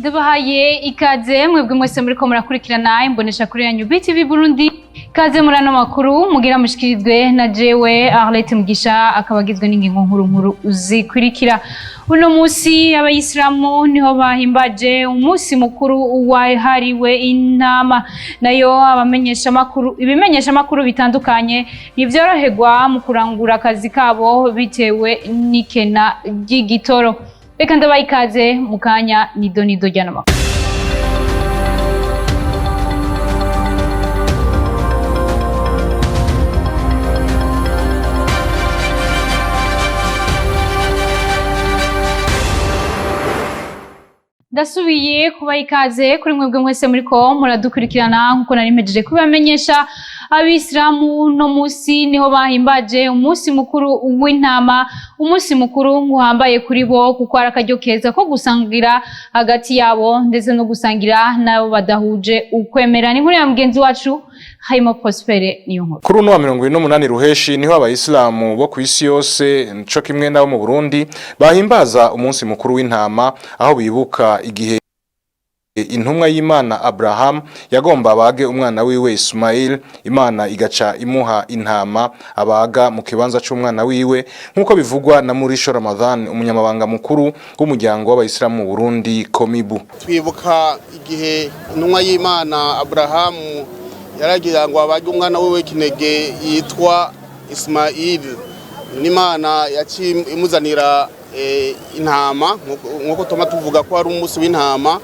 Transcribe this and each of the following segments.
Ndabahaye ikaze mwebwe mwese muri ko murakurikirana imbonesha kuri yanyu BTV Burundi. Ikaze muri ano makuru mugira mushikirizwe na jewe Arlette Mugisha, akabagizwe n'ingingo nkuru zikurikira. Uno musi abayisilamu niho bahimbaje umunsi mukuru wahariwe intama, nayo ibimenyesha makuru bitandukanye ntivyoroherwa mu kurangura akazi kabo bitewe n'ikena ry'igitoro. Reka ndabaye ikaze mu kanya nido jyana makuru. Ndasubiye kubaha ikaze kuri mwebwe mwese muriko muradukurikirana nkuko nari mpejeje kubamenyesha. Abisilamu no musi niho bahimbaje umunsi mukuru w'intama, umunsi mukuru nguhambaye kuri bo kuko ari akaryo keza ko gusangira hagati yabo ndetse no gusangira nabo badahuje ukwemera. Ni nkuru ya mugenzi wacu Haimo Prospere niyo nkuru. Kuri uno wa 28 Ruheshi niho abayisilamu bo kw'isi yose nco kimwe nabo mu Burundi bahimbaza umunsi mukuru w'intama, aho bibuka igihe intumwa y'Imana Abraham yagomba abage umwana wiwe Ismail, Imana igaca imuha intama abaga mu kibanza c'umwana wiwe, nkuko bivugwa na Murisho Ramadan, umunyamabanga mukuru w'umuryango w'abayisilamu mu Burundi Komibu. Twibuka igihe intumwa y'Imana Abraham yaragira ngo abage umwana wiwe kinege yitwa Ismail, n'Imana yaci imuzanira intama, nkuko tuma tuvuga ko ari umunsi w'intama.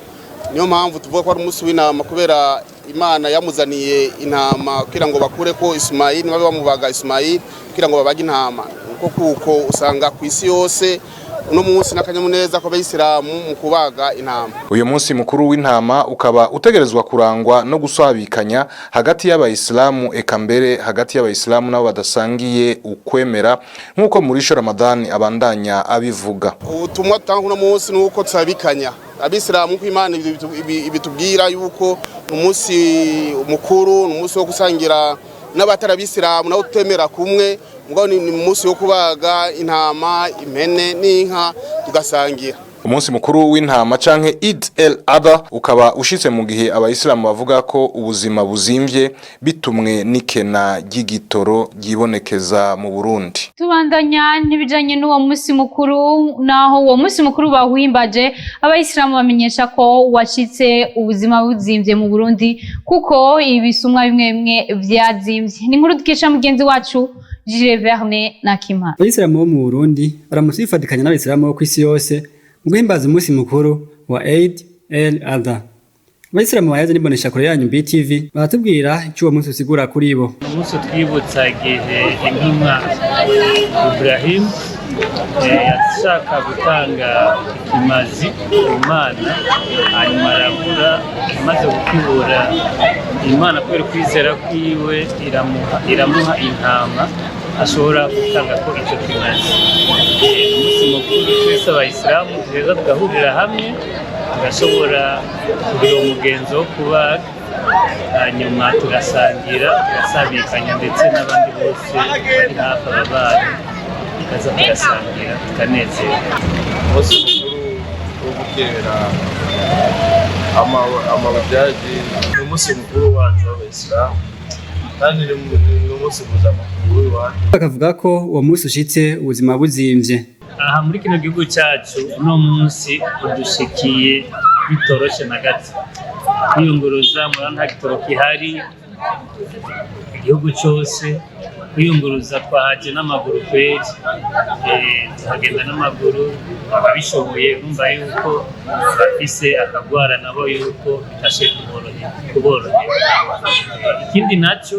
Niyo mpamvu tuvuga ko ari umunsi w'intama kubera Imana yamuzaniye intama kugira ngo bakure ko Ismail, babe bamubaga Ismail kugira ngo babage intama. Kuko usanga ku isi yose uno munsi n'akanyamuneza ko abayisilamu mu kubaga intama. Uyu munsi mukuru w'intama ukaba utegerezwa kurangwa no gusabikanya hagati y'abayisilamu, eka mbere hagati y'abayisilamu nabo badasangiye ukwemera, nkuko Murisho Ramadan abandanya abivuga. Ubutumwa tanga uno munsi nuko tsabikanya abisilamu ko Imana ibitubwira yuko umunsi mukuru, umunsi wo gusangira n'abatarabisilamu nabo tutemera kumwe, ngo ni umunsi wo kubaga intama, impene n'inka tugasangira. Umunsi mukuru w'intama canke Eid el-Adha ukaba ushitse mu gihe abayisilamu bavuga ko ubuzima buzimvye bitumwe n'ikena ry'igitoro ryibonekeza mu Burundi. Tubandanya n'ibijanye n'uwo munsi mukuru, naho uwo munsi mukuru bahimbaje abayisilamu bamenyesha ko washitse ubuzima buzimvye mu Burundi kuko ibisumwa bimwe vyazimvye. Ni nkuru dukesha mugenzi wacu Jire Verne na Kima. Abayisilamu bo mu Burundi baramusifatikanya n'abayisilamu bo kw'isi yose guhimbaza umunsi mukuru wa Eid el-Adha. Abayisilamu bayaze n'imbonesha kure yanyu BTV baratubwira icyo uwo munsi usigura kuri bo. Umunsi twibutsa igihe intumwa Ibrahim yashaka gutanga ikimazi Imana, hanyuma arabura, amaze gukibura Imana kubera kwizera kwiwe iramuha intama ashobora gutanga ko icyo kimazi. Umunsi mukuru twese abayisilamu tugeza tugahurira hamwe tugashobora kugira umugenzo wo kubaga, hanyuma tugasangira, tugasabikanya ndetse n'abandi bose bari hafi ababanyi tukaza tugasangira tukanezerwa. Umunsi mukuru wo gutera amabajaji ni umunsi mukuru wacu w'abayisilamu kandi ni umunsi mpuzamahanga w'iwacu. Bakavuga ko uwo munsi ushitse ubuzima buzimvye. Aha muri kino gihugu cyacu uno munsi udushikiye bitoroshe na gato. Kwiyunguruza murana nta gitoro kihari igihugu cyose, kwiyunguruza twahaje n'amaguru kweri, tuhagenda n'amaguru, ababishoboye bumva yuko bafise akagwara nabo yuko bitashe kuborohera. Ikindi nacyo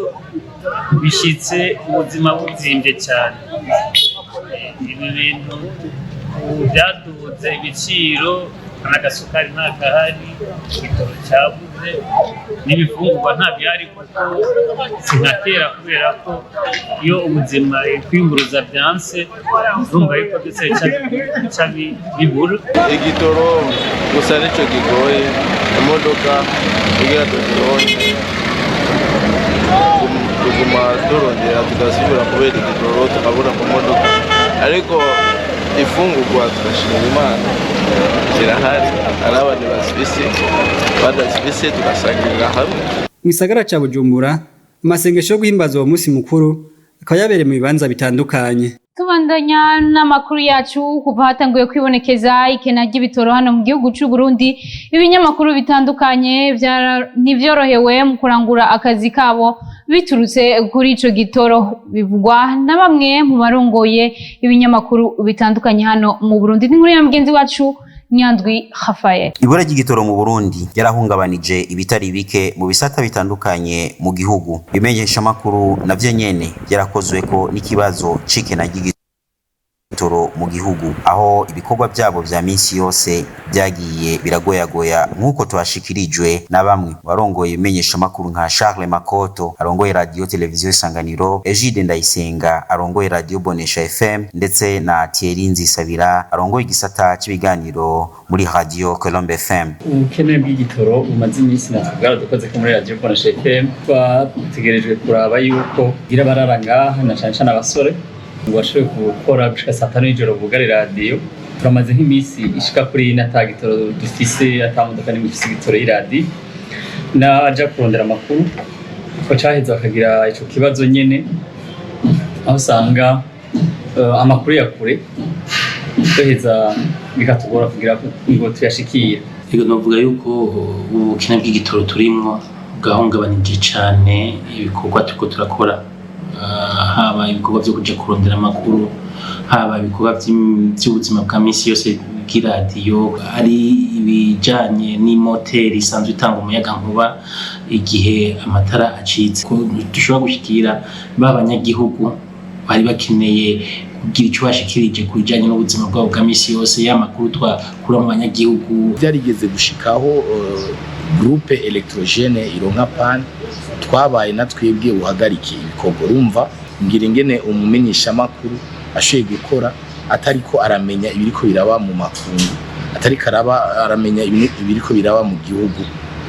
bishitse ubuzima buzimvye cyane. Ibi bintu byaduze ibiciro, n'agasukari ntakahari, igitoro cyabuze, n'ibifungurwa nta byari kuko sinkatera kubera ko iyo ubuzima kwiyunguruza byanse urumva yuko byose bica bibura. Igitoro gusa nicyo kigoye, imodoka kugira tuzironke tuguma turondera tugasubira kubera igitoro tukabura ku modoka, ariko ifungurwa tugashimira Imana kirahari, hari abantu bazifise badazifise tugasangirira hamwe. Mu gisagara ca Bujumbura amasengesho yo guhimbaza uwo munsi mukuru akaba yabereye mu bibanza bitandukanye. Tubandanya n'amakuru yacu kuva hatanguye kwibonekeza ikena ry'ibitoro hano mu gihugu cy'u Burundi, ibinyamakuru bitandukanye ntivyorohewe mu kurangura akazi kabo biturutse kuri ico gitoro, bivugwa na bamwe mu barongoye ibinyamakuru bitandukanye hano mu Burundi. N'inkuru ya mugenzi wacu Nyandwi Rafael. Ibura ry'igitoro mu Burundi yarahungabanije ibitari bike mu bisata bitandukanye mu gihugu. Bimenyesha makuru navyo nyene yarakozweko n'ikibazo cikena ry'igitoro mu gihugu, aho ibikorwa byabo vya minsi yose byagiye biragoyagoya nk'uko twashikirijwe na bamwe warongoye ibimenyesha makuru nka Charles Makoto arongoye radio televiziyo Isanganiro, Egide Ndayisenga arongoye radio Bonesha FM, ndetse na Thierry Nzisabira arongoye igisata cy'ibiganiro muri radio Colombe FM. Ubukene bw'igitoro bumaze iminsi natwe dukoze ko muri radio Bonesha FM twategerejwe kuraba yuko gira bararanga na cyane abasore ngo bashobore gukora gushika saa 5 y'ijoro bugari radio. Turamaze nk'iminsi ishika kuri nata gitoro dufise, atamodoka n'imifise igitoro y'iradi na aja kurondera amakuru ko caheza bakagira ico kibazo nyene, aho usanga amakuru ya kure tuheza bikatugora kugira ngo tuyashikire. Ego novuga yuko ubukene bw'igitoro turimwo bwahungabanije cane ibikorwa turiko turakora, haba ibikorwa vyo kuja kurondera amakuru, haba ibikorwa by'ubuzima bwa minsi yose bw'iradiyo, ari ibijanye n'imoteri isanzwe itanga umuyaga nkuba igihe amatara acitse. Dushobora gushikira b'abanyagihugu bari bakeneye kugira icyo bashikirije ku bijanye n'ubuzima bwabo bwa minsi yose, y'amakuru twakura mu banyagihugu. Byarigeze gushikaho groupe electrogene ironka pan, twabaye natwebwe uhagarike ibikorwa. Urumva ngira ingene umumenyesha makuru ashoye gukora atariko aramenya ibiriko biraba mu makungu, atariko aramenya ibiriko biraba mu gihugu,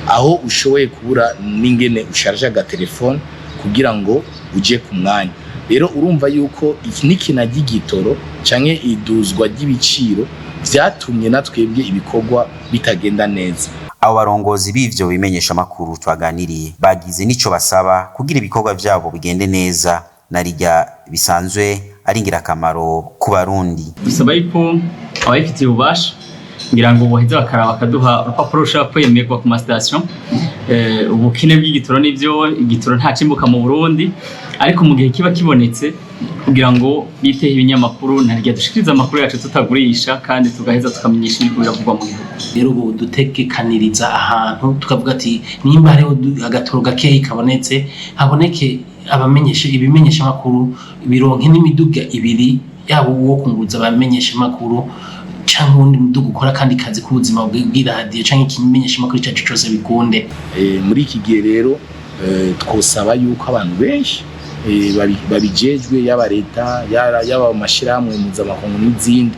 aho ushoboye kubura n'ingene usharja aga telefone kugira ngo uje ku mwanya. Rero urumva yuko iki nikina gitoro canke iduzwa ry'ibiciro vyatumye natwebwe ibikorwa bitagenda neza. Abo barongozi b'ivyo bimenyesha makuru twaganiriye bagize nico basaba kugira ibikorwa vyabo bigende neza, narirya bisanzwe ari ngirakamaro ku Barundi. Bisaba yuko abafitiye ububasha ngira ngo boheza bakaraba bakaduha urupapuro rushobora kwemerwa ku mastation. Ubukene bw'igitoro n'ivyo igitoro nta cimbuka mu Burundi, ariko mu gihe kiba kibonetse kugira ngo bitehe ibinyamakuru narirya dushikiriza amakuru yacu tutagurisha kandi tugaheza tukamenyesha ibiko biravugwa mu gihugu. Rero ubu dutegekaniriza ahantu tukavuga ati nimba hariho agatoro gakeyi kabonetse haboneke abamenyesha ibimenyesha makuru bironke n'imiduga ibiri, yabo uwo kunguruza abamenyesha makuru cyangwa undi muduga ukora kandi kazi k'ubuzima bw'iradiyo cyangwa ikimenyesha makuru cyacu cyose bikunde. Muri iki gihe rero twosaba yuko abantu benshi babijejwe, yaba leta yaba amashirahamwe mpuzamakungu n'izindi,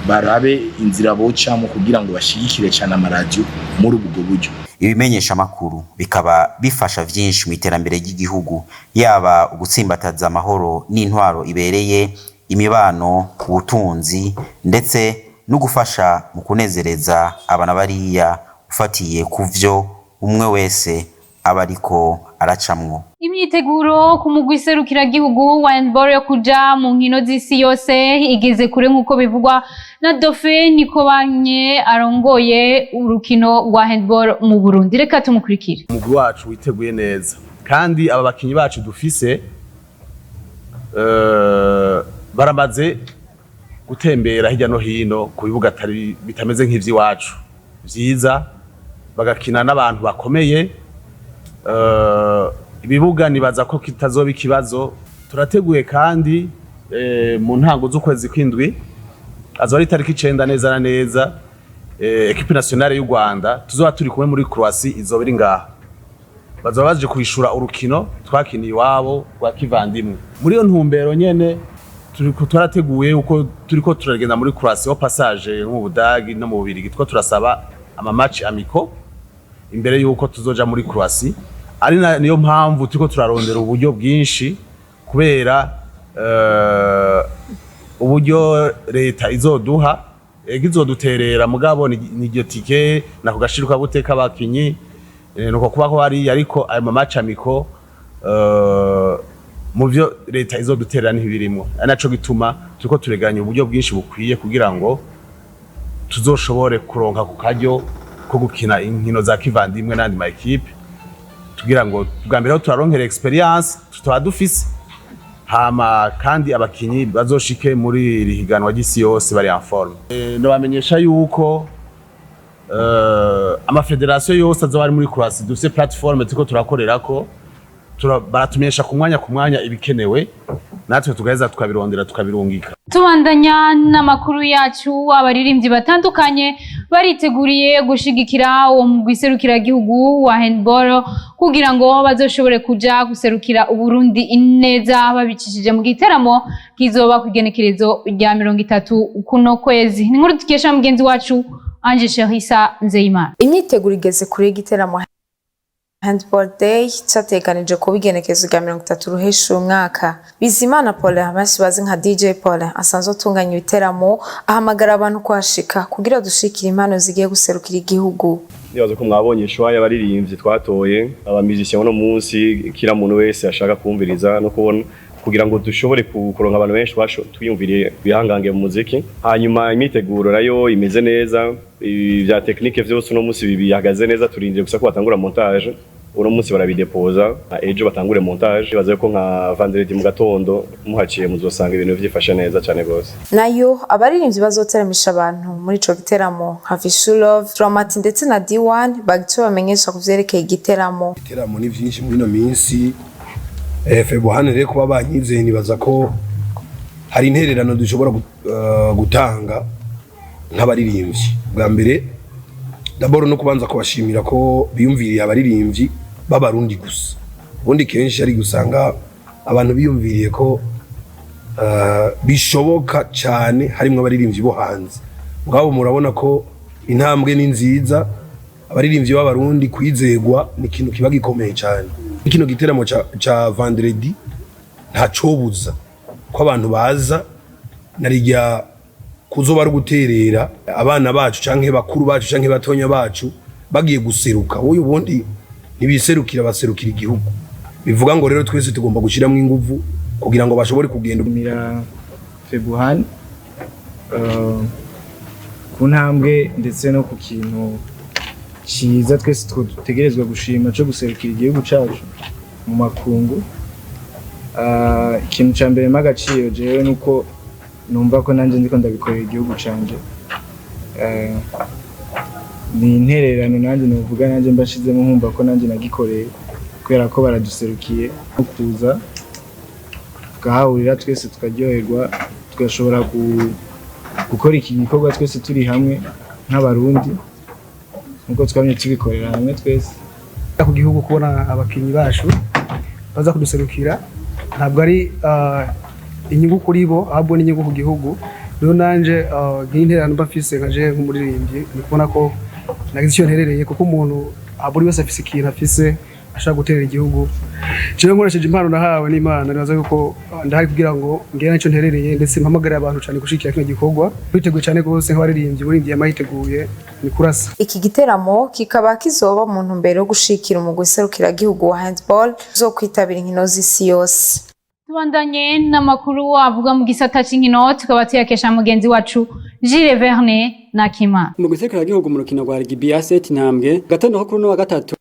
barabe inzira bocamo kugira ngo bashigikire cyane amaradiyo muri ubwo buryo. Ibimenyesha makuru bikaba bifasha vyinshi mu iterambere ry'igihugu, yaba ugutsimbataza amahoro n'intwaro ibereye, imibano, ubutunzi, ndetse no gufasha mu kunezereza abana bariya ufatiye kuvyo umwe wese abariko aracamwo. Imyiteguro ku mugwi serukiragihugu wa handball yo kuja mu nkino z'isi yose igeze kure nk'uko bivugwa na Dauphin Nikobanye arongoye urukino rwa handball mu Burundi. Reka tumukurikire. Umugwi wacu witeguye neza kandi aba bakinyi bacu dufise baramaze gutembera hirya no hino ku bibuga bitameze nk'ivy'iwacu vyiza, bagakina n'abantu bakomeye. Ibibuga nibaza ko kitazoba ikibazo. Turateguye kandi mu ntango z'ukwezi kw'indwi azoba ari tariki 9 neza na neza, equipe nationale y'u Rwanda tuzoba turi kumwe muri Croatie, izoba iri ngaha. Bazoba baje kwishura urukino twakiniye iwabo rwa kivandimwe. Muri iyo ntumbero nyene turateguye uko turiko turagenda muri Croatie au passage mu Budagi no mu Bubirigi, two turasaba ama match amiko imbere yuko tuzoja muri Croatie. Ari niyo mpamvu turiko turarondera uburyo bwinshi, kubera uburyo leta izoduha gizoduterera mugabo ni iryo tike nako gashiruka guteka abakinyi nuko kubaho ari ariko ayo mamacamiko mu byo leta izoduterera ntibirimo naco gituma turiko tureganya uburyo bwinshi bukwiye kugira ngo tuzoshobore kuronka ku karyo ko gukina inkino za kivandimwe n'andi ma equipe tugira ngo bwa mbere turaronkera experience tutaba dufise hama kandi abakinyi bazoshike muri iri higanwa ry'isi yose bari en forme ndabamenyesha yuko amafederasiyo yose azoba ari muri Croatie dufise plateforme turiko turakorerako baratumenyesha ku mwanya ibikenewe natwe tugaheza tukabirondera tukabirungika. Tubandanya n'amakuru yacu abaririmbyi batandukanye bariteguriye gushigikira uwo mu guserukira gihugu wa handball kugira ngo bazoshobore kuja guserukira Uburundi neza babicishije mu giteramo kizoba kugenekerezo rya 30 kuno kwezi. Ni nkuru tukesha mugenzi wacu Anje Sherisa Nzeyimana. Imyiteguro igeze kuri igiteramo Handball Day cyateganije ko bigenekezo rya 30 ruhesha umwaka. Bizimana Paul abashi bazi nka DJ Paul asanzwe atunganya ibiteramo ahamagara abantu kwashika kugira dushikira impano zigiye guserukira igihugu. Nibaza ko mwabonye shwaya baririmbye twatoye abamizisya no munsi kira muntu wese ashaka kumviriza no kubona kugira ngo dushobore kuronka abantu benshi twiyumviriye bihangange mu muziki. Hanyuma imiteguro nayo imeze neza, ibya technique vyose no munsi bibihagaze neza, turindire gusa ko batangura montage. Uno munsi barabidepoza ejo batangure montage bazaye ko nka vendredi mu gatondo muhaciye muzosanga ibintu vyifashe neza cyane gose. Nayo abaririmbyi bazoteramisha abantu muri ico giteramo nka Vishulov, Dramati ndetse na D1 bagicyo bamenyesha kuvyerekeye igiteramo. Igiteramo ni vyinshi muri no minsi Februari rero kuba banyize nibaza ko hari intererano dushobora gutanga nk'abaririmbyi. Bwa mbere d'abord no kubanza kubashimira ko biyumviriye abaririmbyi b'abarundi gusa. Ubundi kenshi ari gusanga abantu biyumviriye ko bishoboka cyane harimo abaririmbyi bo hanze. Ngabo murabona ko intambwe ni nziza, abaririmbyi b'abarundi kwizegwa ni ikintu kiba gikomeye cyane. Kino giteramo cha vendredi nta cobuza ko abantu baza narijya kuzoba ari guterera abana bacu canke bakuru bacu canke batonya bacu bagiye guseruka. Uyu ubundi nibiserukira baserukira igihugu. Bivuga ngo rero twese tugomba gushiramo inguvu kugira ngo bashobore kugenda mira Februari ku ntambwe ndetse no ku kintu ciza twese dutegerezwa gushima cyo guserukira igihugu cacu mu makungu. Ikintu ca mbere magaciro jewe nuko numva ko nanje ndiko ndabikorera igihugu canje. Ni intererano nanje novuga nanje mbashizemo nkumva ko nanje nagikoreye kubera ko baraduserukiye kuza tukahahurira twese tukaryoherwa tugashobora gukora iki gikorwa twese turi hamwe nk'abarundi nuko twamye tubikorera hamwe twese ku gihugu. Kubona abakinyi bacu baza kuduserukira ntabwo ari inyungu kuri bo ahubwo n'inyungu ku gihugu. Rero nanje nk'intererano bafise nkaje nk'umuririmbyi ni kubona ko nagize icyo nterereye kuko umuntu buri wese afise ikintu afise ashaka guterera igihugu. Jewe nkoresheje impano nahawe n'Imana nibaza yuko ndahari kugira ngo ngene icyo nterereye ndetse mpamagarira abantu cyane gushikira kino gikorwa. Twiteguye cyane gose nk'abaririmbyi muri ndiye mahiteguye ni kurasa. Iki giteramo kikaba kizoba mu ntumbero yo gushikira umugwi serukira gihugu wa handball zo kwitabira inkino z'isi yose. Tubandanye n'amakuru avuga mu gisata c'inkino tukaba tuyakesha mugenzi wacu Gilles Verne na Kima. Umugwi serukira gihugu mu rukino rwa rugby asset ntambwe gatondo ko kuri no wa gatatu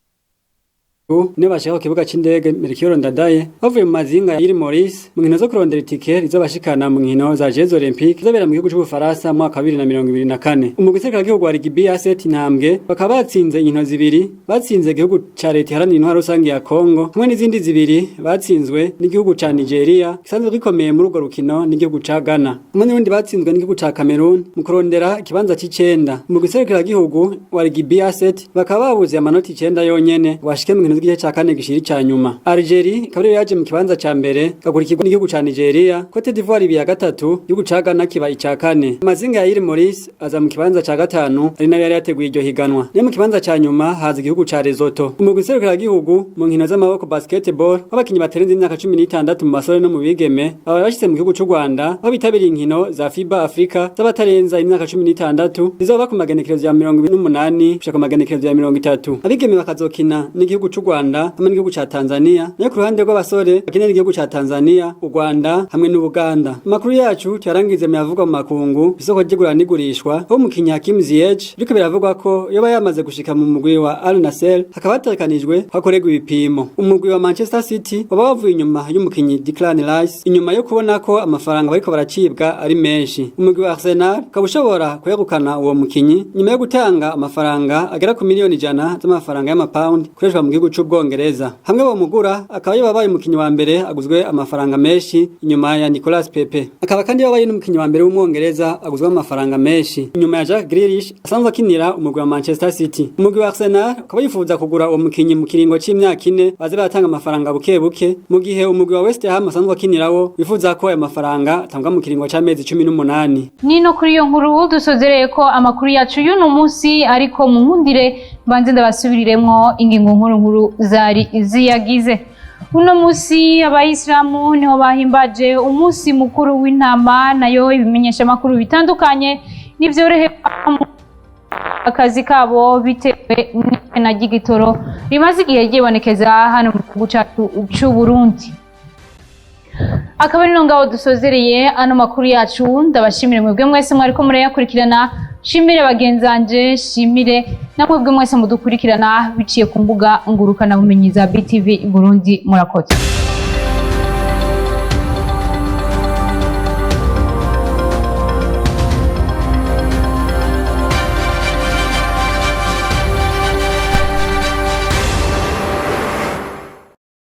ne bashaka kibuga c'indege Melchior Ndadaye bavuye mu mazinga yiri Maurice mu nkino zo kurondera itike rizobashikana mu nkino za Jeux Olympiques zobera mu gihugu c'Ubufaransa mu mwaka 2024. Umugwi serukira gihugu wa rugby asset ntambwe bakaba batsinze inkino zibiri, batsinze igihugu ca leta iharanira intwaro rusange ya Congo hamwe n'izindi zibiri batsinzwe n'igihugu ca Nigeria gisanzwe gikomeye muri urwo rukino n'igihugu ca Ghana hamwe n'ubundi batsinzwe n'igihugu ca Cameroon mu kurondera ikibanza c'icenda. Umugwi serukira gihugu wa rugby asset bakaba babuze amanota 9 yonyene washike mu nkino c'igice ca kane gishiri ca nyuma. Algeria ikaba ariyo yaje mu kibanza ca mbere gakurikirwa n'igihugu ca Nigeria, Cote d'Ivoire ibi ya gatatu, igihugu ca Ghana kiba ica kane. Amazinga ya Île Maurice aza mu kibanza ca gatanu ari nayo yari yateguye iryo higanwa. Ne mu kibanza ca nyuma haza igihugu ca Lesotho. Umugwi serukiragihugu mu nkino z'amaboko basketball w'abakinyi baterenze imyaka 16 mu basore no mu bigeme aba bashyize mu gihugu c'u Rwanda aho bitabiriye inkino za FIBA Africa z'abatarenza imyaka 16 zizoba ku magenekerezo ya 28 gushika ku magenekerezo ya 30. Abigeme bakazokina n'igihugu c'u Rwanda hamwe n'igihugu ca Tanzania, nayo ku ruhande rw'abasore bakinira igihugu ca Tanzania, u Rwanda hamwe n'Ubuganda. Amakuru yacu tuyarangize mu yavugwa mu makungu isoko ry'igura n'igurishwa aho umukinyi Hakim Ziyech biriko biravugwa ko yoba yamaze gushika mu mugwi wa Al Nassr hakaba hategekanijwe hakorerwa ibipimo. Umugwi wa Manchester City waba wavuye inyuma y'umukinyi Declan Rice inyuma yo kubona ko amafaranga bariko baracibwa ari menshi. Umugwi wa Arsenal ukaba ushobora kuyegukana uwo mukinyi nyuma yo gutanga amafaranga agera ku miliyoni 100 z'amafaranga y'amapaundi kureshwa mu gihugu c'Ubwongereza. Hamwe bo mugura akaba yabaye umukinyi wa mbere aguzwe amafaranga menshi inyuma ya Nicolas Pepe. Akaba kandi yabaye n'umukinyi wa mbere w'Umwongereza aguzwe amafaranga menshi inyuma ya Jack Grealish asanzwe akinira umugwi wa Manchester City. Umugwi wa Arsenal ukaba yifuza kugura uwo mukinyi mu kiringo c'imyaka 4 baze batanga amafaranga buke buke, mu gihe umugwi wa West Ham asanzwe akinirawo wifuza ko ayo mafaranga atangwa mu kiringo c'amezi 18. Nino kuri iyo nkuru dusozereye ko amakuru yacu y'uno munsi, ariko mu nkundire banze ndabasubiriremwo ingingo nkuru zari ziyagize. Uno munsi abayisilamu niho bahimbaje umunsi mukuru w'intama, nayo ibimenyesha makuru bitandukanye n'ivyorohe akazi kabo bitewe n'ikena ry'igitoro rimaze igihe ryibonekeza hano mu gihugu cyacu c'u Burundi. Akaba ari ngaho dusozereye ano makuru yacu. Ndabashimire mwebwe mwese mwariko murayakurikirana, shimire bagenzanje, shimire na mwebwe mwese mudukurikirana biciye ku mbuga ngurukana bumenyi za BTV Burundi. Murakoze.